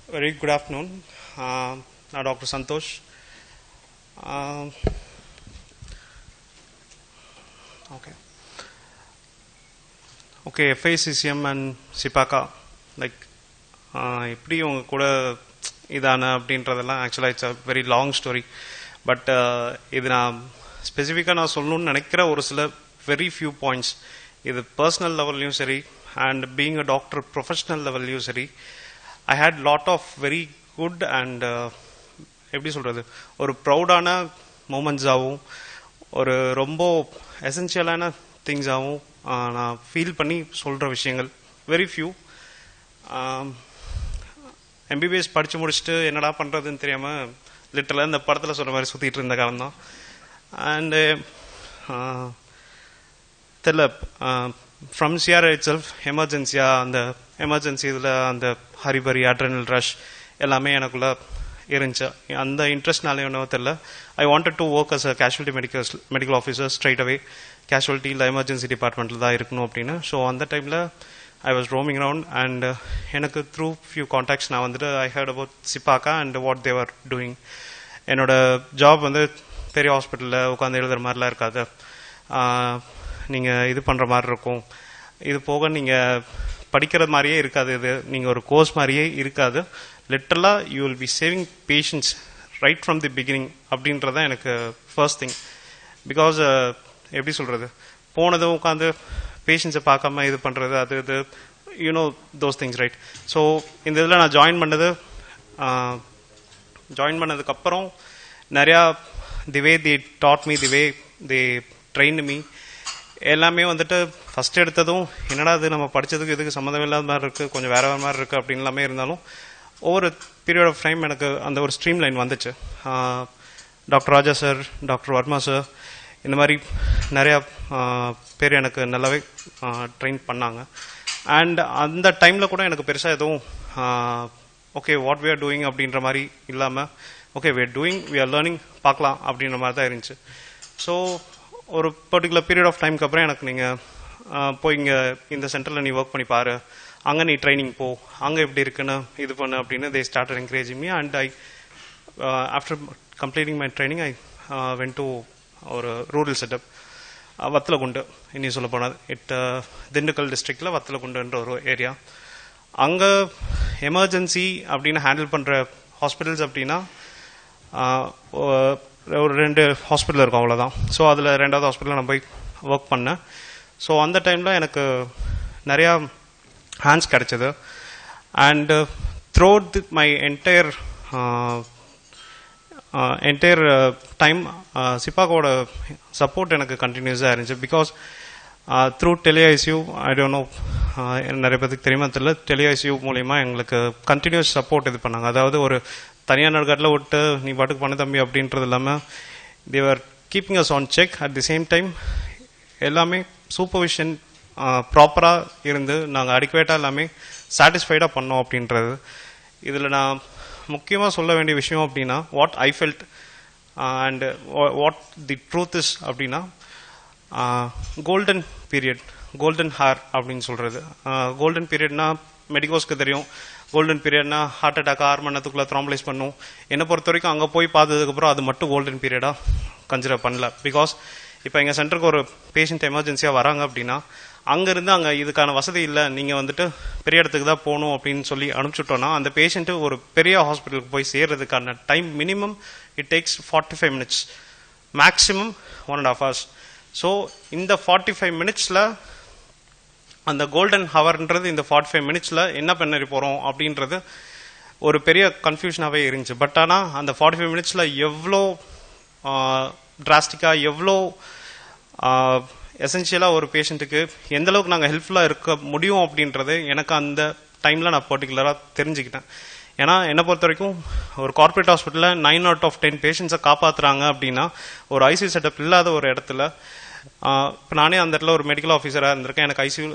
Very good afternoon. Now Dr. Santosh. Uh, okay. Okay, FICCM and SIPACA. Like, எப்படி உங்க கூட இதான அப்படின்றதெல்லாம் ஆக்சுவலாக it's a very long story. But இது நான் ஸ்பெசிஃபிக்காக நான் சொல்லணும்னு நினைக்கிற ஒரு சில வெரி ஃபியூ பாயிண்ட்ஸ். இது பர்சனல் லெவல்லையும் சரி and being a doctor professional லெவல்லையும் சரி, I had lot of very good and எப்படி சொல்கிறது, ஒரு ப்ரௌடான மூமெண்ட்ஸாகவும் ஒரு ரொம்ப எசென்ஷியலான திங்ஸாகவும் நான் ஃபீல் பண்ணி சொல்கிற விஷயங்கள் வெரி ஃபியூ. எம்பிபிஎஸ் படித்து முடிச்சுட்டு என்னடா பண்ணுறதுன்னு தெரியாமல் லிட்டரலாக இந்த படத்தில் சொல்கிற மாதிரி சுற்றிட்டு இருந்த காலம் தான். அண்டு தெரியல, ஃப்ரம் சிஆர் இட் செல்ஃப் எமர்ஜென்சியாக அந்த எமர்ஜென்சி இதில் அந்த ஹரிபரி அட்ரினல் ரஷ் எல்லாமே எனக்குள்ளே இருந்துச்சு. அந்த இன்ட்ரெஸ்ட்னாலே ஒன்றும் தெரில. I wanted to work as a casualty medical officer straight away. Casualty இல்லை எமர்ஜென்சி டிபார்ட்மெண்ட்டில் தான் இருக்கணும் அப்படின்னு. ஸோ அந்த டைமில் I was roaming around and எனக்கு த்ரூ ஃபியூ கான்டாக்ட்ஸ் நான் வந்துட்டு I heard about CIPACA and what they were doing. என்னோட ஜாப் வந்து பெரிய ஹாஸ்பிட்டலில் உட்காந்து எழுதுகிற மாதிரிலாம் இருக்காது. நீங்கள் இது பண்ணுற மாதிரி இருக்கும். இது போக நீங்கள் படிக்கிற மாதிரியே இருக்காது. இது நீங்கள் ஒரு கோர்ஸ் மாதிரியே இருக்காது. லிட்டரலாக you will be saving patients right from the beginning அப்படின்றதான் எனக்கு ஃபர்ஸ்ட் திங். பிகாஸ் எப்படி சொல்கிறது, போனதும் உட்காந்து பேஷண்ட்ஸை பார்க்காம இது பண்ணுறது அது இது you know those things right. So இந்த இதில் நான் ஜாயின் பண்ணதுக்கப்புறம் நிறையா the way they taught me, the way they train me எல்லாமே வந்துட்டு ஃபஸ்ட் எடுத்ததும் என்னடா அது நம்ம படித்ததுக்கு இதுக்கு சம்மந்தம் இல்லாத மாதிரி இருக்குது, கொஞ்சம் வேறு வேறு மாதிரி இருக்குது அப்படின்னு எல்லாமே இருந்தாலும் ஒவ்வொரு பீரியட் ஆஃப் டைம் எனக்கு அந்த ஒரு ஸ்ட்ரீம் லைன் வந்துச்சு. டாக்டர் ராஜா சார், டாக்டர் வர்மா சார், இந்த மாதிரி நிறையா பேர் எனக்கு நல்லாவே ட்ரெயின் பண்ணாங்க. அண்ட் அந்த டைமில் கூட எனக்கு பெருசாக எதுவும் okay what we are doing அப்படின்ற மாதிரி இல்லாமல் okay we are doing, we are learning, பார்க்கலாம் அப்படின்ற மாதிரி தான் இருந்துச்சு. ஸோ ஒரு பர்டிகுலர் பீரியட் ஆஃப் டைமுக்கு அப்புறம் எனக்கு நீங்கள் போய் இங்கே இந்த சென்டரில் நீ ஒர்க் பண்ணி பாரு, அங்கே நீ ட்ரைனிங் போ, அங்கே எப்படி இருக்குன்னு இது பண்ணு அப்படின்னு they started encouraging me. And I after completing my training I went to ஒரு ரூரல் செட்டப் வத்தலகுண்டு. இன்னும் சொல்ல போனால் திண்டுக்கல் டிஸ்ட்ரிக்டில் வத்தலகுண்டுன்ற ஒரு ஏரியா. அங்கே எமர்ஜென்சி அப்படின்னு ஹேண்டில் பண்ணுற ஹாஸ்பிட்டல்ஸ் அப்படின்னா ஒரு 2 ஹாஸ்பிட்டல் இருக்கும், அவ்வளோதான். ஸோ அதில் 2வது ஹாஸ்பிட்டலில் நான் போய் ஒர்க் பண்ணேன். ஸோ அந்த டைமில் எனக்கு நிறையா ஹேண்ட்ஸ் கிடச்சிது. And throughout my entire time சிப்பாக்கோட சப்போர்ட் எனக்கு கண்டினியூஸாக இருந்துச்சு. Because through tele ICU, I don't know நிறைய பேருக்கு தெரியுமா தெரியல, டெலிஐசியூ மூலயமா எங்களுக்கு கண்டினியூஸ் சப்போர்ட் இது பண்ணாங்க. அதாவது ஒரு தனியார் நடுக்காட்டில் விட்டு நீ பாட்டுக்கு பண்ண தம்பி அப்படின்றது இல்லாமல் they were keeping us on check. At the same time எல்லாமே சூப்பர்விஷன் ப்ராப்பராக இருந்து நாங்கள் அடிக்குவேட்டாக எல்லாமே சாட்டிஸ்ஃபைடாக பண்ணோம் அப்படின்றது. இதில் நான் முக்கியமாக சொல்ல வேண்டிய விஷயம் அப்படின்னா what I felt and what the truth is அப்படின்னா கோல்டன் பீரியட், கோல்டன் ஹார் அப்படின்னு சொல்கிறது. கோல்டன் பீரியட்னா மெடிக்கோஸ்க்கு தெரியும். கோல்டன் பீரியட்னா ஹார்ட் அட்டாக் 6 மணி நேரத்துக்குள்ளே த்ராம்பலைஸ் பண்ணும். என்னை பொறுத்த வரைக்கும் அங்கே போய் பார்த்ததுக்கப்புறம் அது மட்டும் கோல்டன் பீரியடாக கன்சிடர் பண்ணல. பிகாஸ் இப்போ எங்கள் சென்டருக்கு ஒரு பேஷண்ட் எமர்ஜென்சியாக வராங்க அப்படின்னா அங்கேருந்து அங்கே இதுக்கான வசதி இல்லை, நீங்கள் வந்துட்டு பெரிய இடத்துக்கு தான் போகணும் அப்படின்னு சொல்லி அனுப்பிச்சுட்டோன்னா அந்த பேஷண்ட்டு ஒரு பெரிய ஹாஸ்பிட்டலுக்கு போய் சேர்றதுக்கான time minimum it takes 45 minutes, maximum 1.5 hours. So இந்த 45 minutesல அந்த கோல்டன் ஹவர்ன்றது இந்த 45 minutesல என்ன பண்ண போகிறோம் அப்படின்றது ஒரு பெரிய கன்ஃபியூஷனாகவே இருந்துச்சு. பட் ஆனால் அந்த 45 minutesல எவ்வளோ டிராஸ்டிக்காக, எவ்வளோ எசென்ஷியலாக ஒரு பேஷண்ட்டுக்கு எந்த அளவுக்கு நாங்கள் ஹெல்ப்ஃபுல்லாக இருக்க முடியும் அப்படின்றது எனக்கு அந்த டைமில் நான் பர்டிகுலராக தெரிஞ்சுக்கிட்டேன். ஏன்னா என்னை பொறுத்த வரைக்கும் ஒரு கார்பரேட் ஹாஸ்பிட்டலில் 9 out of 10 பேஷண்ட்ஸை காப்பாற்றுறாங்க அப்படின்னா ஒரு ஐசியூ செட்டப் இல்லாத ஒரு இடத்துல, இப்போ நானே அந்த இடத்துல ஒரு மெடிக்கல் ஆஃபீஸராக இருந்திருக்கேன், எனக்கு ஐசியூ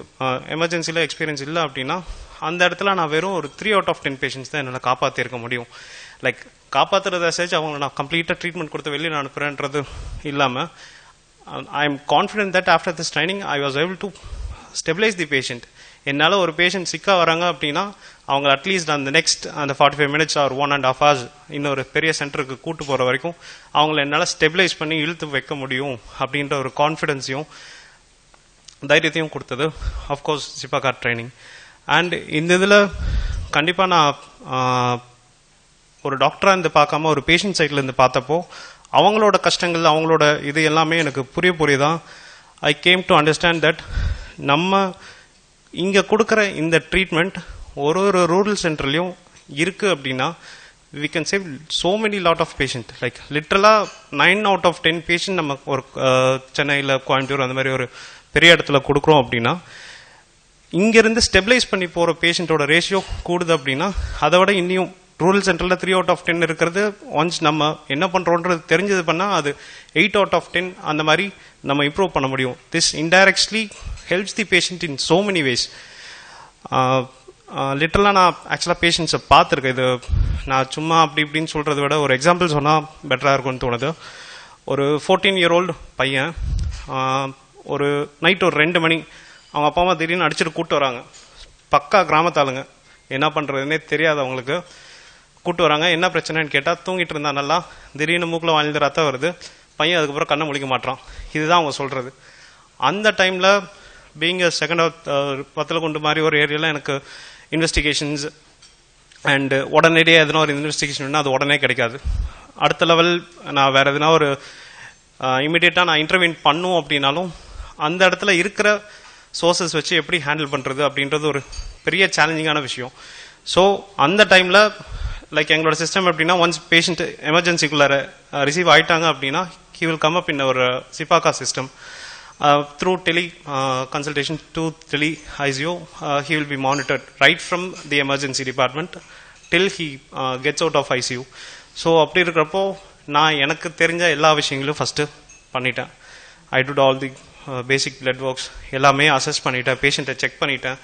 எமர்ஜென்சியில் எக்ஸ்பீரியன்ஸ் இல்லை அப்படின்னா அந்த இடத்துல நான் வெறும் ஒரு 3 out of 10 பேஷண்ட்ஸ் தான் என்னால் காப்பாற்றிருக்க முடியும். லைக் காப்பாற்றுறத சேச்சு அவங்க நான் கம்ப்ளீட்டாக ட்ரீட்மெண்ட் கொடுத்து வெளியே நான் அனுப்புகிறேன்றது இல்லாமல் I am confident that after this training I was able to stabilize the patient. என்னால் ஒரு பேஷண்ட் சிக்காக வராங்க அப்படின்னா அவங்க அட்லீஸ்ட் அந்த நெக்ஸ்ட் அந்த 45 minutes ஆர் 1.5 hours இன்னொரு பெரிய சென்டருக்கு கூட்டு போகிற வரைக்கும் அவங்கள என்னால் ஸ்டெபிலைஸ் பண்ணி இழுத்து வைக்க முடியும் அப்படின்ற ஒரு கான்ஃபிடென்ஸையும் தைரியத்தையும் கொடுத்தது ஆஃப்கோர்ஸ் சிப்பாக்கா ட்ரைனிங். அண்ட் இந்த இதில் கண்டிப்பாக நான் ஒரு டாக்டராக இருந்து பார்க்காம ஒரு பேஷண்ட் சைட்லேருந்து பார்த்தப்போ அவங்களோட கஷ்டங்கள் அவங்களோட இது எல்லாமே எனக்கு புரியுதான். I came to understand that நம்ம இங்கே கொடுக்குற இந்த ட்ரீட்மெண்ட் ஒரு ரூரல் சென்டர்லையும் இருக்குது அப்படின்னா we can save so many lot of patient. Like literally 9 out of 10 patient நம்ம ஒரு சென்னையில் கோயம்புத்தூர் அந்த மாதிரி ஒரு பெரிய இடத்துல கொடுக்குறோம் அப்படின்னா இங்கேருந்து ஸ்டெபிலைஸ் பண்ணி போகிற பேஷண்ட்டோட ரேஷியோ கூடுது அப்படின்னா அதை விட இன்னும் ரூரல் சென்டரில் 3 out of 10 இருக்கிறது ஒன்ஸ் நம்ம என்ன பண்ணுறோன்றது தெரிஞ்சது பண்ணால் அது 8 out of 10 அந்த மாதிரி நம்ம இம்ப்ரூவ் பண்ண முடியும். This indirectly helps the patient in so many ways. லிட்டரலாக நான் ஆக்சுவலாக பேஷண்ட்ஸை பார்த்துருக்கேன். இது நான் சும்மா அப்படி இப்படின்னு சொல்கிறத விட ஒரு எக்ஸாம்பிள் சொன்னால் பெட்டராக இருக்கும்னு தோணுது. ஒரு 14-year-old பையன் ஒரு நைட் ஒரு 2 மணி அவங்க அப்பா அம்மா திடீர்னு அடிச்சுட்டு கூப்பிட்டு வராங்க. பக்கா கிராமத்தாளுங்க, என்ன பண்ணுறதுன்னே தெரியாது அவங்களுக்கு. கூப்பிட்டு வராங்க, என்ன பிரச்சனைன்னு கேட்டால் தூங்கிட்டு இருந்தா நல்லா திடீர்னு மூக்கில் வாழ்ந்து ரத்தம் வருது, பையன் அதுக்கப்புறம் கண்ணை முழிக்க மாட்டான். இதுதான் அவங்க சொல்கிறது. அந்த டைமில் பீங் செகண்ட் பத்தில் கொண்டு மாதிரி ஒரு ஏரியாவில் எனக்கு இன்வெஸ்டிகேஷன்ஸ் அண்டு உடனடியாக எதனா ஒரு இன்வெஸ்டிகேஷன் அது உடனே கிடைக்காது. அடுத்த லெவல் நான் வேறு எதுனா ஒரு இமீடியட்டாக நான் இன்டர்வியூ பண்ணும் அப்படின்னாலும் அந்த இடத்துல இருக்கிற சோர்சஸ் வச்சு எப்படி ஹேண்டில் பண்ணுறது அப்படின்றது ஒரு பெரிய சேலஞ்சிங்கான விஷயம். ஸோ அந்த டைமில் லைக் எங்களோட சிஸ்டம் எப்படின்னா ஒன்ஸ் பேஷண்ட் எமர்ஜென்சிக்குள்ளார ரிசீவ் ஆகிட்டாங்க அப்படின்னா ஹி வில் கம் அப் இன் ஒரு சிப்பாக்கா system through tele consultation to tele ICU. He will be monitored right from the emergency department till he gets out of ICU. So அப்படி இருக்கிறப்போ நான் எனக்கு தெரிஞ்ச எல்லா விஷயங்களும் ஃபஸ்ட்டு பண்ணிட்டேன். I did all the basic blood works எல்லாமே assess பண்ணிட்டேன், பேஷண்ட்டை செக் பண்ணிட்டேன்.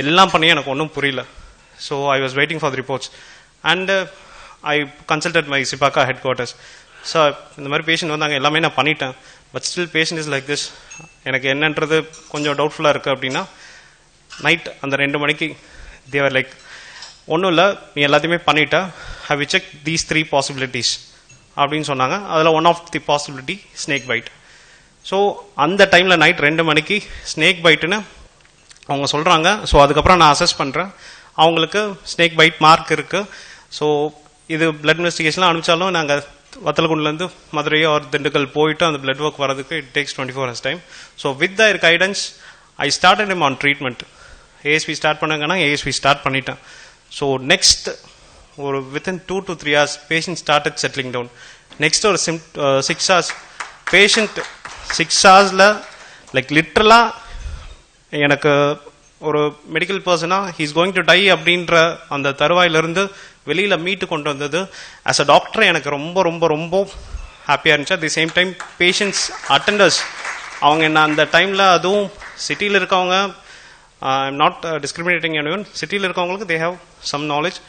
எல்லாம் பண்ணி எனக்கு ஒன்றும் புரியல. So I was waiting for the reports and I consulted my சிப்பாக்கா ஹெட் குவார்ட்டர்ஸ். ஸோ இந்த மாதிரி பேஷண்ட் வந்தாங்க, எல்லாமே நான் பண்ணிட்டேன். But still patient is like this, எனக்கு என்னன்றது கொஞ்சம் டவுட்ஃபுல்லாக இருக்குது அப்படின்னா நைட் அந்த 2 மணிக்கு தேவர் லைக் ஒன்றும் இல்லை, நீ எல்லாத்தையுமே பண்ணிட்டா, how you check these 3 possibilities அப்படின்னு சொன்னாங்க. அதில் one of the possibility snake bite. So அந்த டைமில் நைட் 2 மணிக்கு ஸ்னேக் பைட்டுன்னு அவங்க சொல்கிறாங்க. ஸோ அதுக்கப்புறம் நான் அசஸ் பண்ணுறேன், அவங்களுக்கு ஸ்னேக் பைட் மார்க் இருக்குது. ஸோ இது பிளட் இன்வெஸ்டிகேஷன்லாம் அனுப்பிச்சாலும் நாங்கள் வத்தலகுண்டிலேருந்து மதுரையோ ஒரு திண்டுக்கல் போயிட்டு அந்த பிளட் ஒர்க் வரதுக்கு it takes 24 hours time. So with their guidance I started him on treatment. ASP start பண்ணாங்கன்னா ஏஎஸ்பி ஸ்டார்ட் பண்ணிட்டேன். ஸோ நெக்ஸ்ட் ஒரு within 2 to 3 hours patient started settling down. Next ஒரு 6 hours பேஷண்ட் 6 hours லைக் லிட்ரலாக எனக்கு ஒரு medical பர்சனாக he's going to tie அப்படின்ற அந்த தருவாயிலிருந்து வெளியில் மீட்டு கொண்டு வந்தது ஆஸ் அ டாக்டர் எனக்கு ரொம்ப ரொம்ப ரொம்ப ஹாப்பியாக இருந்துச்சு. At the same time patients attenders அவங்க என்ன அந்த டைமில், அதுவும் சிட்டியில் இருக்கவங்க, I am not discriminating anyone, சிட்டியில் இருக்கவங்களுக்கு they have some knowledge,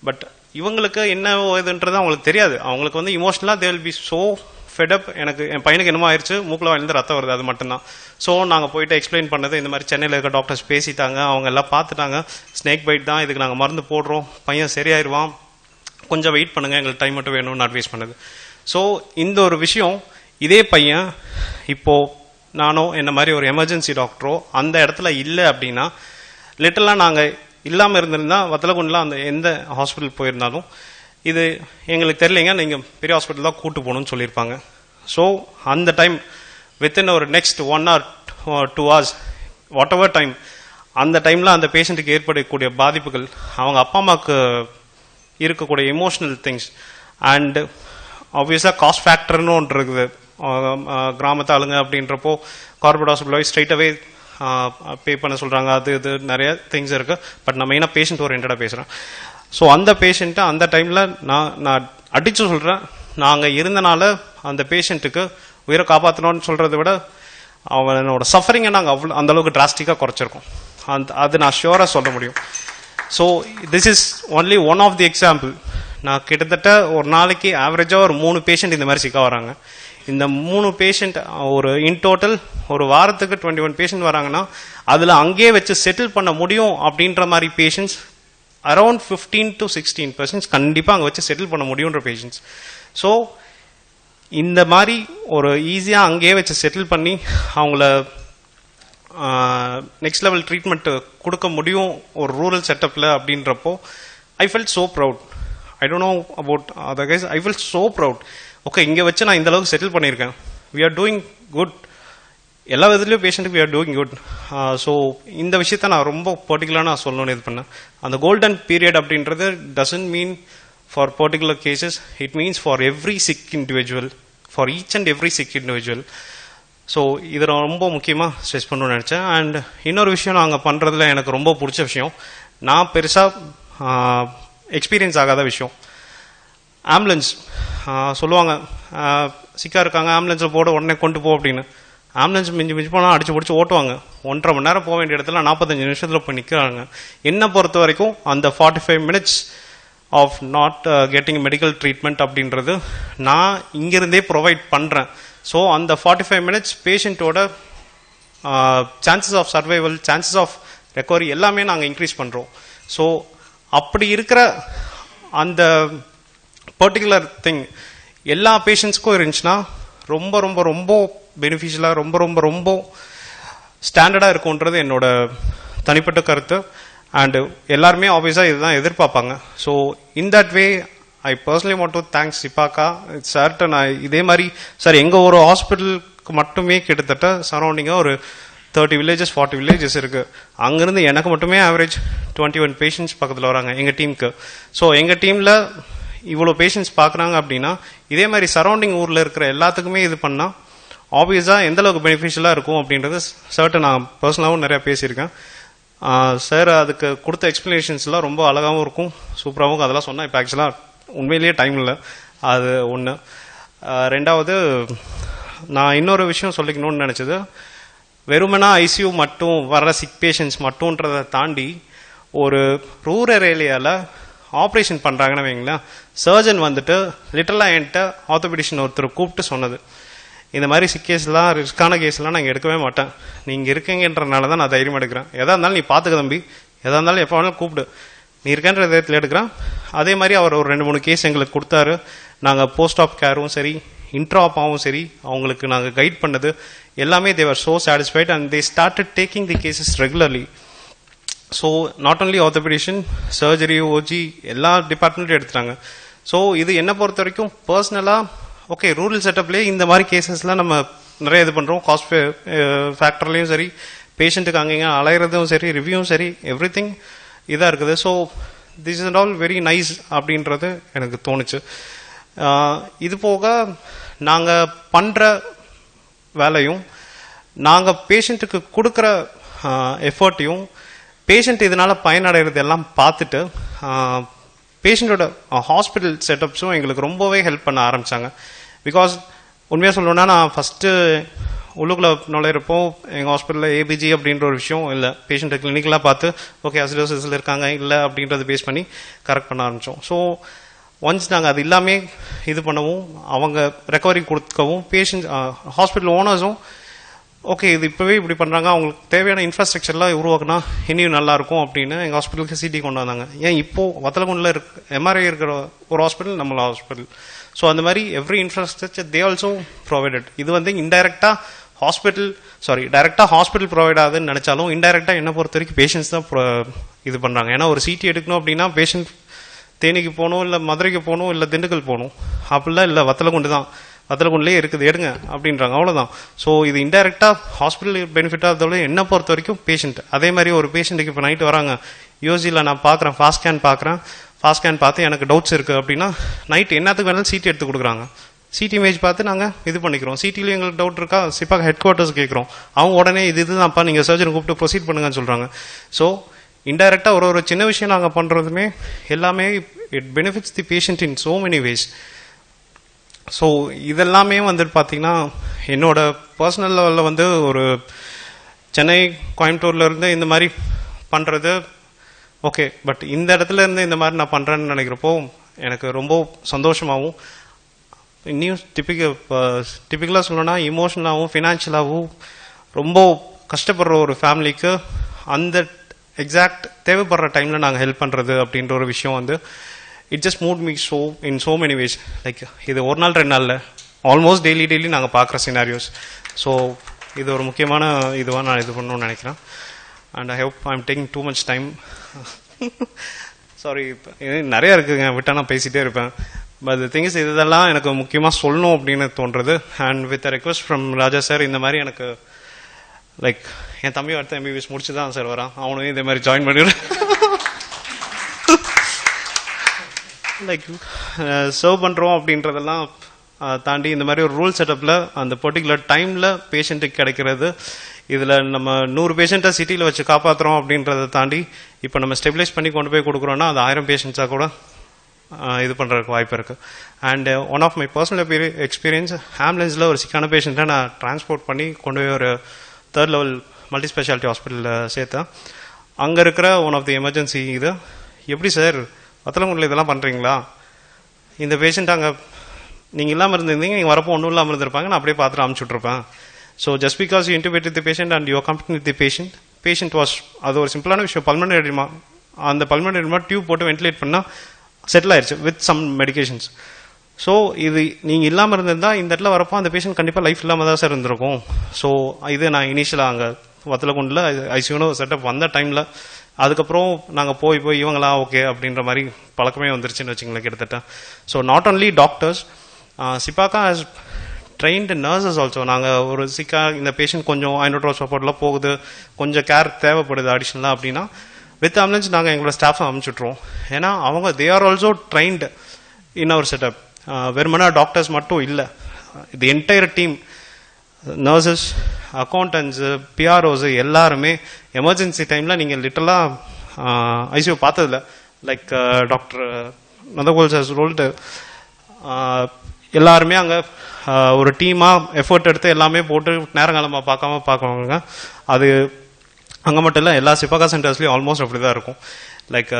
but இவங்களுக்கு என்ன இதுன்றது அவங்களுக்கு தெரியாது. அவங்களுக்கு வந்து இமோஷனலாக they will be so fed up. எனக்கு என் பையனுக்கு என்னமோ ஆயிடுச்சு, மூக்கில் வாயிலிருந்து ரத்தம் வருது, அது மட்டும்தான். ஸோ நாங்கள் போயிட்டு எக்ஸ்பிளைன் பண்ணது, இந்த மாதிரி சென்னையில் இருக்க டாக்டர்ஸ் பேசிட்டாங்க, அவங்க எல்லாம் பார்த்துட்டாங்க, ஸ்னேக் பைட் தான், இதுக்கு நாங்கள் மருந்து போடுறோம், பையன் சரியாயிருவான், கொஞ்சம் வெயிட் பண்ணுங்கள், எங்களுக்கு டைம் மட்டும் வேணும்னு அட்வைஸ் பண்ணுது. ஸோ இந்த ஒரு விஷயம், இதே பையன் இப்போது நானோ என்ன மாதிரி ஒரு எமர்ஜென்சி டாக்டரோ அந்த இடத்துல இல்லை அப்படின்னா, லிட்டரலாக நாங்கள் இல்லாமல் இருந்திருந்தால் வத்தலகுண்டில் அந்த எந்த ஹாஸ்பிட்டல் போயிருந்தாலும் இது எங்களுக்கு தெரியலைங்க, நீங்கள் பெரிய ஹாஸ்பிட்டல் தான் கூட்டு போகணும்னு சொல்லியிருப்பாங்க. ஸோ அந்த டைம் வித்தின் ஒரு next 1 or 2 hours what ever time, அந்த டைமில் அந்த பேஷண்ட்டுக்கு ஏற்படக்கூடிய பாதிப்புகள், அவங்க அப்பா அம்மாவுக்கு இருக்கக்கூடிய எமோஷனல் திங்ஸ் அண்ட் ஆப்வியஸாக காஸ்ட் ஃபேக்டர்னு ஒன்று இருக்குது. கிராமத்து ஆளுங்க அப்படின்றப்போ கார்பரேட் ஹாஸ்பிட்டல் போய் ஸ்ட்ரைட்டாகவே பே பண்ண சொல்கிறாங்க, அது இது நிறைய திங்ஸ் இருக்குது. பட் நான் மெயினாக பேஷண்ட் ஓரியன்டாக பேசுகிறேன். ஸோ அந்த பேஷண்ட்டை அந்த டைமில் நான் அடித்து சொல்கிறேன், நாங்கள் இருந்தனால அந்த பேஷண்ட்டுக்கு உயிரை காப்பாற்றணும்னு சொல்கிறத விட அவனோட சஃபரிங்கை நாங்கள் அந்தளவுக்கு டிராஸ்டிக்காக குறைச்சிருக்கோம். அது நான் ஷியோராக சொல்ல முடியும். So this is only one of the example. நான் கிட்டத்தட்ட ஒரு நாளைக்கு ஆவரேஜாக ஒரு 3 பேஷண்ட் இந்த மாதிரி சிக்கா வராங்க. இந்த 3 பேஷண்ட் ஒரு இன் டோட்டல் ஒரு வாரத்துக்கு 21 பேஷண்ட் வராங்கன்னா அதில் அங்கேயே வச்சு செட்டில் பண்ண முடியும் அப்படின்ற மாதிரி பேஷண்ட்ஸ் அரௌண்ட் 15 to 16% கண்டிப்பாக அங்கே வச்சு செட்டில் பண்ண முடியுன்ற பேஷண்ட்ஸ். ஸோ இந்த மாதிரி ஒரு ஈஸியாக அங்கேயே வச்சு செட்டில் பண்ணி அவங்கள நெக்ஸ்ட் லெவல் ட்ரீட்மெண்ட் கொடுக்க முடியும் ஒரு ரூரல் செட்டப்பில் அப்படின்றப்போ I felt so proud. I don't know about other guys, I felt so proud. Okay, இங்கே வச்சு நான் இந்த அளவுக்கு செட்டில் பண்ணியிருக்கேன். வி ஆர் டூயிங் குட், எல்லா விதத்துலையும் பேஷண்ட்டுக்கு we are doing good. So இந்த விஷயத்த நான் ரொம்ப பர்டிகுலராக நான் சொல்லணும்னு இது பண்ணேன். அந்த கோல்டன் பீரியட் அப்படின்றது doesn't mean for particular cases, it means for every sick individual, for each and every sick individual. So இதை ரொம்ப முக்கியமாக ஸ்ட்ரெஸ் பண்ணணும்னு நினச்சேன். அண்ட் இன்னொரு விஷயம் நாங்கள் பண்ணுறதுல எனக்கு ரொம்ப பிடிச்ச விஷயம், நான் பெருசாக எக்ஸ்பீரியன்ஸ் ஆகாத விஷயம், ஆம்புலன்ஸ். சொல்லுவாங்க சிக்கா இருக்காங்க ஆம்புலன்ஸில் போட உடனே கொண்டு போ அப்படின்னு. ஆம்புலன்ஸ் மிஞ்சி போனால் அடிச்சு பிடிச்சி ஓட்டுவாங்க. 1.5 மணி நேரம் போக வேண்டிய இடத்துல 45 நிமிஷத்தில் போய் நிற்கிறாங்க. என்னை பொறுத்த வரைக்கும் அந்த 45 minutes of not getting medical treatment அப்படின்றது நான் இங்கிருந்தே ப்ரொவைட் பண்ணுறேன். ஸோ அந்த 45 minutes பேஷண்ட்டோட chances of survival, chances of recovery எல்லாமே நாங்கள் இன்க்ரீஸ் பண்ணுறோம். ஸோ அப்படி இருக்கிற அந்த பர்டிகுலர் திங் எல்லா பேஷண்ட்ஸ்க்கும் இருந்துச்சுன்னா ரொம்ப ரொம்ப ரொம்ப பெனிஃபிஷியலாக ரொம்ப ரொம்ப ரொம்ப ஸ்டாண்டர்டாக இருக்கும்ன்றது என்னோட தனிப்பட்ட கருத்து. அண்டு எல்லாருமே ஆப்வியஸாக இதுதான் எதிர்பார்ப்பாங்க. So in that way I personally want to thanks சிப்பாக்கா சார்ட்ட. நான் இதே மாதிரி சார் எங்கள் ஒரு ஹாஸ்பிட்டலுக்கு மட்டுமே கிட்டத்தட்ட சரௌண்டிங்காக ஒரு 30 villages 40 villages இருக்குது. அங்கேருந்து எனக்கு மட்டுமே ஆவரேஜ் 21 பேஷண்ட்ஸ் பக்கத்தில் வராங்க எங்கள் டீமுக்கு. ஸோ எங்கள் டீமில் இவ்வளோ பேஷண்ட்ஸ் பார்க்குறாங்க அப்படின்னா இதே மாதிரி சரௌண்டிங் ஊரில் இருக்கிற எல்லாத்துக்குமே இது பண்ணால் ஆப்வியஸாக எந்தளவுக்கு பெனிஃபிஷியலாக இருக்கும் அப்படின்றது சார்ட்ட நான் பர்சனலாகவும் நிறையா பேசியிருக்கேன். சார் அதுக்கு கொடுத்த எக்ஸ்பிளனேஷன்ஸ்லாம் ரொம்ப அழகாகவும் இருக்கும், சூப்பராகவும். அதெல்லாம் சொன்னால் இப்போ ஆக்சுவலாக உண்மையிலேயே டைம் இல்லை, அது ஒன்று. ரெண்டாவது நான் இன்னொரு விஷயம் சொல்லிக்கணும்னு நினச்சது, வெறுமனா ஐசியூ மட்டும் வர்ற சிக் பேஷண்ட்ஸ் மட்டும்ன்றதை தாண்டி ஒரு ரூரல் ஏரியாவில் ஆப்ரேஷன் பண்ணுறாங்கன்னு வைங்களேன், சர்ஜன் வந்துட்டு லிட்டரலாக என்கிட்ட ஆர்த்தோபெடிஷன் ஒருத்தர் கூப்பிட்டு சொன்னது, இந்த மாதிரி சிக் கேஸ்லாம் ரிஸ்க்கான கேஸ்லாம் நாங்கள் எடுக்கவே மாட்டேன், நீங்கள் இருக்கீங்கன்றனால தான் நான் தைரியம் எடுக்கிறேன். எதா இருந்தாலும் நீ பார்த்துக்க தம்பி, எதா இருந்தாலும் எப்போ வேணாலும் கூப்பிடு, நீ இருக்கன்ற விதத்தில் எடுக்கிறேன். அதே மாதிரி அவர் ஒரு 2-3 கேஸ் எங்களுக்கு கொடுத்தாரு. நாங்கள் போஸ்ட் ஆப் கேரும் சரி இன்ட்ராப்பாவும் சரி அவங்களுக்கு நாங்கள் கைட் பண்ணது எல்லாமே they were so satisfied and they started taking the cases regularly. So not only orthopedician, surgery, OG எல்லா டிபார்ட்மெண்ட்டும் எடுத்துட்டாங்க. ஸோ இது என்ன பொறுத்த வரைக்கும் பர்சனலாக ஓகே ரூரல் செட்டப்லேயே இந்த மாதிரி கேசஸ்லாம் நம்ம நிறைய இது பண்ணுறோம். காஸ்ட் ஃபேக்டர்லேயும் சரி, பேஷண்ட்டுக்கு அங்கேங்க அலையிறதும் சரி, ரிவ்யூவும் சரி, எவ்ரி திங் இதாக இருக்குது. So this is all very nice அப்படின்றது எனக்கு தோணுச்சு. இது போக நாங்கள் பண்ணுற வேலையும் நாங்கள் பேஷண்ட்டுக்கு கொடுக்குற எஃபர்ட்டையும் பேஷண்ட் இதனால் பயனடைகிறது எல்லாம் பார்த்துட்டு பேஷண்ட்டோட ஹாஸ்பிட்டல் செட்டப்ஸும் எங்களுக்கு ரொம்பவே ஹெல்ப் பண்ண ஆரம்பித்தாங்க. பிகாஸ் உண்மையாக சொல்லணுன்னா நான் ஃபஸ்ட்டு உள்ளுக்குள்ளே நுழையிறப்போ எங்கள் ஹாஸ்பிட்டலில் ஏபிஜி அப்படின்ற ஒரு விஷயம் இல்லை, பேஷண்ட்டை கிளினிக்கலாக பார்த்து ஓகே அசிடோசிஸில் இருக்காங்க இல்லை அப்படின்றத பேஸ் பண்ணி கரெக்ட் பண்ண ஆரம்பித்தோம். ஸோ ஒன்ஸ் நாங்கள் அது எல்லாமே இது பண்ணவும் அவங்க ரெக்கவரி கொடுக்கவும் பேஷண்ட் ஹாஸ்பிட்டல் ஓனர்ஸும் ஓகே இது இப்போவே இப்படி பண்ணுறாங்க, அவங்களுக்கு தேவையான இன்ஃப்ராஸ்ட்ரக்சர்லாம் உருவாக்குனா இன்னும் நல்லாயிருக்கும் அப்படின்னு எங்கள் ஹாஸ்பிட்டலுக்கு சிடி கொண்டு வந்தாங்க. ஏன் இப்போது வத்தலகுண்டில் எம்ஆர்ஐ இருக்கிற ஒரு ஹாஸ்பிட்டல் நம்மள ஹாஸ்பிட்டல். ஸோ அந்த மாதிரி every infrastructure they also provided. இது வந்து இன்டைரக்டாக டைரெக்டாக ஹாஸ்பிட்டல் ப்ரொவைட் ஆகுதுன்னு நினச்சாலும் இன்டைரக்டாக என்ன பொறுத்த வரைக்கும் பேஷண்ட்ஸ் தான் இது பண்ணுறாங்க. ஏன்னா ஒரு சிடி எடுக்கணும் அப்படின்னா பேஷண்ட் தேனிக்கு போகணும், இல்லை மதுரைக்கு போகணும், இல்லை திண்டுக்கல் போகணும், அப்படிலாம் இல்லை வத்தலகுண்டு தான், வத்தலகுண்டுலேயே இருக்குது எடுங்க அப்படின்றாங்க, அவ்வளோதான். ஸோ இது இன்டைரக்டாக ஹாஸ்பிட்டல் பெனிஃபிட் ஆகிறதோட என்ன பொறுத்த வரைக்கும் பேஷண்ட். அதே மாதிரி ஒரு பேஷண்ட்டுக்கு இப்போ நைட்டு வராங்க, யூசியில் நான் பார்க்குறேன், ஃபாஸ்ட் ஸ்கேன் பார்த்து எனக்கு டவுட்ஸ் இருக்குது அப்படின்னா நைட் என்னத்துக்கு வேணாலும் சிடி எடுத்து கொடுக்குறாங்க. சிடி இமேஜ் பார்த்து நாங்கள் இது பண்ணிக்கிறோம். சிடியில் எங்களுக்கு டவுட் இருக்கா, சிப்பாக ஹெட் குவார்ட்டர்ஸ் கேட்குறோம், அவங்க உடனே இதுதான்ப்பா நீங்கள் சர்ஜனை கூப்பிட்டு ப்ரொசீட் பண்ணுங்கன்னு சொல்கிறாங்க. ஸோ இன்டைரக்டாக ஒரு சின்ன விஷயம் நாங்கள் பண்ணுறதுமே எல்லாமே it benefits the patient in so many ways. So இதெல்லாமே வந்துட்டு பார்த்தீங்கன்னா என்னோட பர்சனல் லெவலில் வந்து ஒரு சென்னை கோயம்புத்தூரில் இருந்து இந்த மாதிரி பண்ணுறது ஓகே, பட் இந்த இடத்துல இருந்து இந்த மாதிரி நான் பண்ணுறேன்னு நினைக்கிறப்போ எனக்கு ரொம்ப சந்தோஷமாகவும் இன்னும் டிப்பிக்கலாக சொல்லணும்னா இமோஷனலாகவும் ஃபினான்ஷியலாகவும் ரொம்ப கஷ்டப்படுற ஒரு ஃபேமிலிக்கு அந்த எக்ஸாக்ட் தேவைப்படுற டைமில் நாங்கள் ஹெல்ப் பண்ணுறது அப்படின்ற ஒரு விஷயம் வந்து it just moved me in so many ways. Like இது ஒரு நாள் 2 நாளில் ஆல்மோஸ்ட் டெய்லி நாங்கள் பார்க்குற சினாரியோஸ். ஸோ இது ஒரு முக்கியமான இதுவாக நான் இது பண்ணணும்னு நினைக்கிறேன். And I hope I am taking too much time. Sorry, நிறைய இருக்குங்க, விட்டா நான் பேசிகிட்டே இருப்பேன். பட் திங்ஸ் இதெல்லாம் எனக்கு முக்கியமாக சொல்லணும் அப்படின்னு தோன்றது. And with request from Raja sir, இந்த மாதிரி எனக்கு லைக் என் தம்பி அடுத்த MBBS முடிச்சு தான் சார் வரான், அவனும் இதே மாதிரி ஜாயின் பண்ணிவிடு லைக் சர்வ் பண்ணுறோம் அப்படின்றதெல்லாம் தாண்டி இந்த மாதிரி ஒரு ரூல் செட்டப்பில் அந்த பர்டிகுலர் டைமில் பேஷண்ட்டுக்கு கிடைக்கிறது. இதில் நம்ம 100 பேஷண்ட்டை சிட்டியில் வச்சு காப்பாற்றுறோம் அப்படின்றத தாண்டி இப்போ நம்ம ஸ்டெபிலைஸ் பண்ணி கொண்டு போய் கொடுக்குறோன்னா அது 1000 பேஷண்ட்ஸாக கூட இது பண்ணுறதுக்கு வாய்ப்பு இருக்குது. And one of my personal experience, ஆம்புலன்ஸில் ஒரு சிக்கான பேஷண்ட்டை நான் டிரான்ஸ்போர்ட் பண்ணி கொண்டு போய் ஒரு 3rd level மல்டி ஸ்பெஷாலிட்டி ஹாஸ்பிட்டலில் சேர்த்தேன். அங்கே இருக்கிற ஒன் ஆஃப் தி எமர்ஜென்சி இது, எப்படி சார் வத்தலங்குண்டில் இதெல்லாம் பண்ணுறீங்களா, இந்த பேஷண்ட் அங்கே நீங்கள் இல்லாமல் இருந்திருந்தீங்க, நீங்கள் வரப்போ ஒன்றும் இல்லாமல் இருந்திருப்பாங்க, நான் அப்படியே பார்த்துட்டு அனுப்பிச்சுட்ருப்பேன். So just because you intubated the patient and you accompany with the patient was, அது ஒரு சிம்பிளான விஷயம், பல்மனரி எடிமா. அந்த பல்மனரி எடிமா டியூப் போட்டு வென்டிலேட் பண்ணால் செட்டில் ஆயிடுச்சு வித் சம் மெடிகேஷன்ஸ். ஸோ இது நீங்கள் இல்லாமல் இருந்திருந்தால் இந்த இடத்துல வரப்போ அந்த பேஷண்ட் கண்டிப்பாக லைஃப் இல்லாமல் தான் சார் இருந்திருக்கும். ஸோ இது நான் இனிஷியலாக அங்கே வத்தலகுண்டில் ஐசியூனோ செட்டப் வந்த டைமில், அதுக்கப்புறம் நாங்கள் போய் இவங்களாம் ஓகே அப்படின்ற மாதிரி பழக்கமே வந்துருச்சுன்னு வச்சுங்களேன் கிட்டத்தட்ட. ஸோ நாட் ஒன்லி டாக்டர்ஸ், சிப்பாக்கா ஹஸ் ட்ரெயின்டு நர்சஸ் ஆல்சோ. நாங்கள் ஒரு இந்த பேஷண்ட் கொஞ்சம் ஐநூறு சப்போர்ட்லாம் போகுது, கொஞ்சம் கேர் தேவைப்படுது அடிஷ்னலாக அப்படின்னா வித் ஆம்புலன்ஸ் நாங்கள் எங்களோட ஸ்டாஃபை அனுப்பிச்சுட்ருவோம். ஏன்னா அவங்க they are also trained in our setup. வெறுமனா டாக்டர்ஸ் மட்டும் இல்லை, the entire team, nurses, accountants, PROs எல்லாருமே எமர்ஜென்சி டைமில் நீங்கள் லிட்டரலாக ஐசியூ பார்த்ததில்ல. Like doctor Nandagol sir rolled எல்லாருமே அங்கே ஒரு டீமாக எஃபர்ட் எடுத்து எல்லாமே போட்டு நேரங்காலமாக பார்க்குவாங்க. அது அங்கே மட்டும் இல்லை, எல்லா சிப்பாக்கா சென்டர்ஸ்லையும் ஆல்மோஸ்ட் அப்படி தான் இருக்கும். லைக்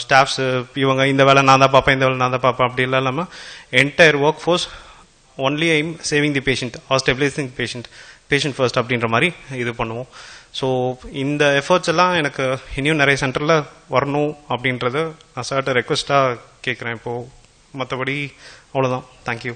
ஸ்டாஃப்ஸு இவங்க இந்த வேலை நான் தான் பார்ப்பேன், இந்த வேலை நான் தான் பார்ப்பேன் அப்படி இல்லாமல் entire work force only I'm saving the patient or stabilising patient first அப்படின்ற மாதிரி இது பண்ணுவோம். ஸோ இந்த எஃபர்ட்ஸ் எல்லாம் எனக்கு இனியும் நிறைய சென்டரில் வரணும் அப்படின்றது நான் சார்ட்ட ரெக்வஸ்ட்டாக கேட்குறேன் இப்போது. மற்றபடி அவ்வளோதான். தேங்க்யூ.